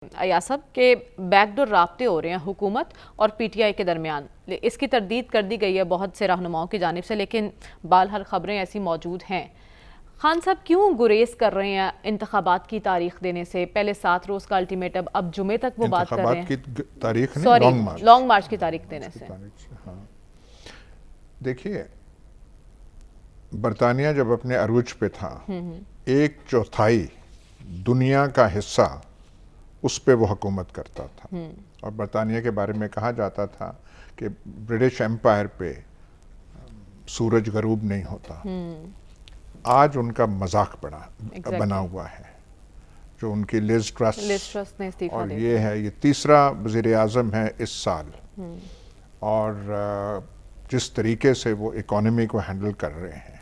अयासब के बैकडोर राब्ते हो रहे हैं हुकूमत और पीटीआई के दरमियान। इसकी तरदीद कर दी गई है बहुत से रहनुमाओं की जानिब से, लेकिन बालहल खबरें ऐसी मौजूद हैं। खान साहब क्यों गुरेज कर रहे हैं इंतखाबात की तारीख देने से? पहले 7 रोज का अल्टीमेटम, अब जुमे तक वो बात कर रहे हैं। की तारीख नहीं, सॉरी, लॉन्ग मार्च की तारीख देने से। हाँ, देखिए, बरतानिया जब अपने अरूज पे था, 1/4 दुनिया का हिस्सा उस पे वो हुकूमत करता था। और बरतानिया के बारे में कहा जाता था कि ब्रिटिश एम्पायर पे सूरज गरूब नहीं होता। आज उनका मजाक बना हुआ है जो उनकी लिज ट्रस ने इस्तीफा और दे ये है, ये तीसरा वज़ीर आज़म है इस साल। और जिस तरीके से वो इकोनॉमी को हैंडल कर रहे हैं,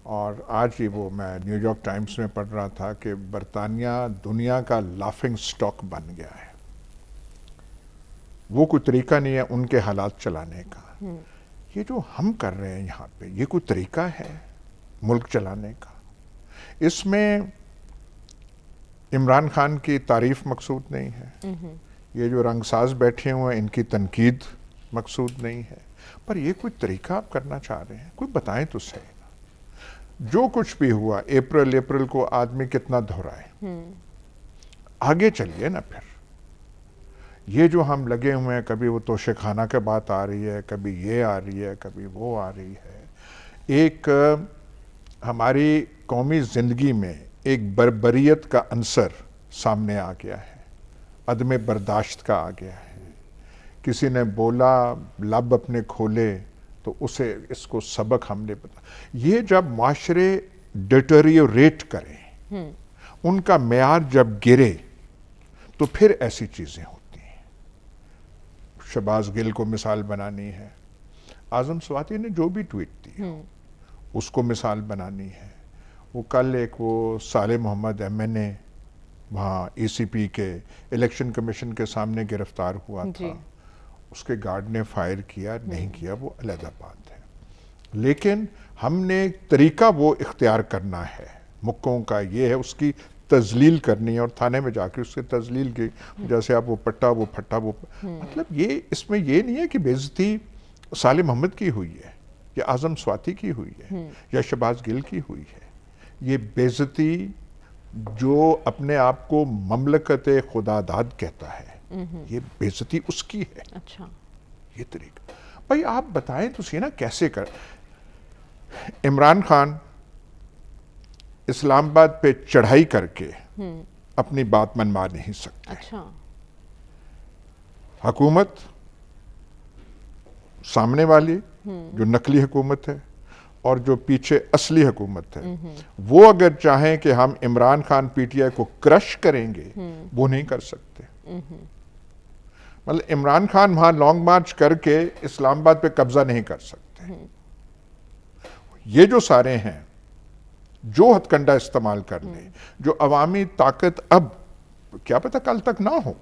और आज ही वो मैं न्यूयॉर्क टाइम्स में पढ़ रहा था कि बरतानिया दुनिया का लाफिंग स्टॉक बन गया है। वो कोई तरीका नहीं है उनके हालात चलाने का। ये जो हम कर रहे हैं यहाँ पे, ये कोई तरीका है मुल्क चलाने का? इसमें इमरान खान की तारीफ मकसूद नहीं है, ये जो रंगसाज बैठे हुए हैं इनकी तनकीद मकसूद नहीं है, पर ये कोई तरीका आप करना चाह रहे हैं? कोई बताएं तो सही। जो कुछ भी हुआ अप्रैल को आदमी कितना दोहराए, आगे चलिए ना। फिर ये जो हम लगे हुए हैं, कभी वो तोशे खाना के बात आ रही है, कभी ये आ रही है, कभी वो आ रही है। एक हमारी कौमी जिंदगी में एक बर्बरियत का अंसर सामने आ गया है, अदम बर्दाश्त का आ गया है। किसी ने बोला, लब अपने खोले तो उसे इसको सबक हमने बता। ये जब माशरे डिटेरियोरेट करें, उनका मेयार जब गिरे, तो फिर ऐसी चीजें होती हैं। शहबाज गिल को मिसाल बनानी है, आजम स्वाति ने जो भी ट्वीट दी उसको मिसाल बनानी है। वो कल एक वो साले मोहम्मद MNA वहाँ ECP के इलेक्शन कमीशन के सामने गिरफ्तार हुआ था, उसके गार्ड ने फायर किया, नहीं किया वो अलग बात है, लेकिन हमने एक तरीका वो इख्तियार करना है। मुक्कों का ये है, उसकी तजलील करनी है और थाने में जाके उससे तजलील की, जैसे आप वो पट्टा वो फट्टा वो मतलब ये, इसमें ये नहीं है कि बेइज्जती साले मोहम्मद की हुई है या आजम स्वाति की हुई है या शहबाज गिल की हुई है। ये बेइज्जती जो अपने आप को ममलकत खुदादाद कहता है, ये बेइज्जती उसकी है। अच्छा, ये तरीका भाई आप बताएं तो सही ना, कैसे कर? इमरान खान इस्लामाबाद पे चढ़ाई करके अपनी बात मनवा नहीं सकते। अच्छा, हुकूमत सामने वाली जो नकली हुकूमत है और जो पीछे असली हुकूमत है, वो अगर चाहें कि हम इमरान खान PTI को क्रश करेंगे, वो नहीं कर सकते। मतलब इमरान खान वहां लॉन्ग मार्च करके इस्लामाबाद पे कब्जा नहीं कर सकते। ये जो सारे हैं जो हथकंडा इस्तेमाल कर लें, जो अवामी ताकत, अब क्या पता कल तक ना हो,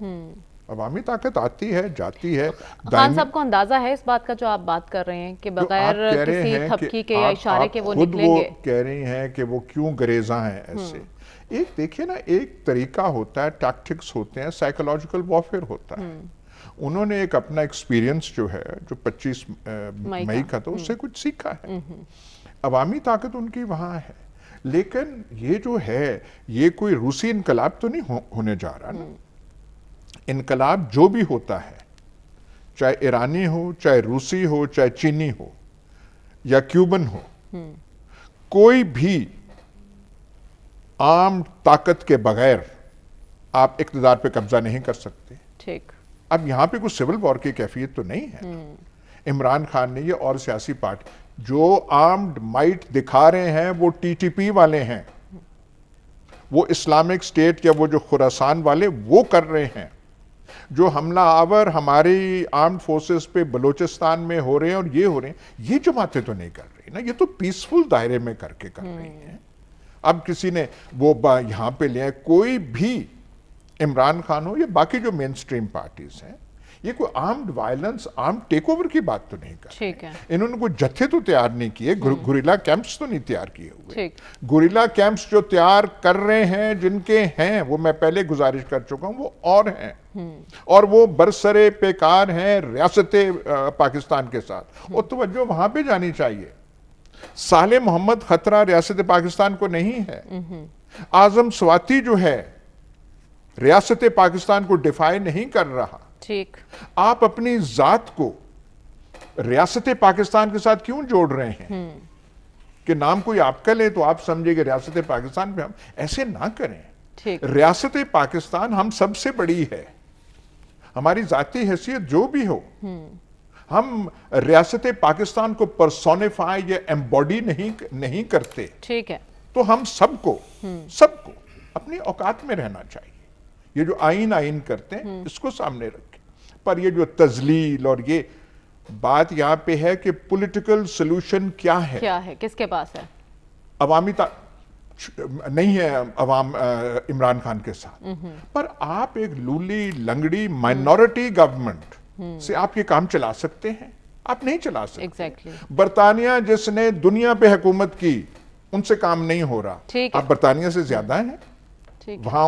अवामी ताकत आती है जाती है। खान साहब को अंदाजा है इस बात का जो आप बात कर रहे हैं कि बगैर किसी थपकी के या इशारे के वो निकलेंगे? वो कह रही हैं कि वो क्यों गरेजा हैं ऐसे। एक देखिए ना, एक तरीका होता है, टैक्टिक्स होते हैं, साइकोलॉजिकल वॉरफेयर होता है। उन्होंने एक अपना एक्सपीरियंस जो है, जो 25 मई का था, उससे कुछ सीखा है। अवामी ताकत उनकी वहां है, लेकिन ये जो है, ये कोई रूसी इनकलाब तो नहीं होने जा रहा ना। इनकलाब जो भी होता है, चाहे ईरानी हो, चाहे रूसी हो, चाहे चीनी हो या क्यूबन हो, कोई भी आम ताकत के बगैर आप इक्तदार पे कब्जा नहीं कर सकते। ठीक। अब यहां पे कुछ सिविल वॉर की कैफियत तो नहीं है। इमरान खान ने ये और सियासी पार्टी जो आर्म्ड माइट दिखा रहे हैं, वो TTP वाले हैं, वो इस्लामिक स्टेट या वो जो खुरासान वाले वो कर रहे हैं। जो हमला आवर हमारी आर्म्ड फोर्सेस पे बलोचिस्तान में हो रहे हैं और ये हो रहे हैं, ये जमातें तो नहीं कर रही ना, ये तो पीसफुल दायरे में करके कर रही हैं। अब किसी ने वो यहां पे लिया, कोई भी इमरान खान हो या बाकी जो मेन स्ट्रीम पार्टीज हैं, ये कोई armed violence, armed take over की बात तो नहीं कर रहे। ठीक है। इन्होंने कोई जत्थे तो तैयार नहीं किए, गुरिल्ला कैंप्स तो नहीं तैयार किए हुए। ठीक। गुरिल्ला कैंप्स जो तैयार कर रहे हैं, जिनके हैं, वो मैं पहले गुजारिश कर चुका हूं, वो और हैं और वो बरसरे पेकार हैं रियासत पाकिस्तान के साथ। और तवज्जो वहां पे जानी चाहिए, साले मोहम्मद खतरा रियासत पाकिस्तान को नहीं है। आजम स्वाति जो है रियासत पाकिस्तान को डिफाई नहीं कर रहा। ठीक। आप अपनी जात को रियासत पाकिस्तान के साथ क्यों जोड़ रहे हैं कि नाम कोई आपका ले तो आप समझे कि रियासत पाकिस्तान पे हम ऐसे ना करें। ठीक। रियासत पाकिस्तान हम सबसे बड़ी है, हमारी जाती हैसियत जो भी हो, हम रियासत पाकिस्तान को पर्सोनिफाई या एम्बॉडी नहीं करते। ठीक है। तो हम सबको अपनी औकात में रहना चाहिए। ये जो आइन करते हैं इसको सामने रखें। पर ये जो तजलील और ये बात यहां पे है कि पॉलिटिकल सोल्यूशन क्या है, किसके पास है? अवामी नहीं है अवाम इमरान खान के साथ। पर आप एक लूली लंगड़ी माइनॉरिटी गवर्नमेंट से आप ये काम चला सकते हैं? आप नहीं चला सकते। एग्जैक्टली। बरतानिया जिसने दुनिया पे हुकूमत की, उनसे काम नहीं हो रहा। आप बरतानिया से ज्यादा हैं। वहां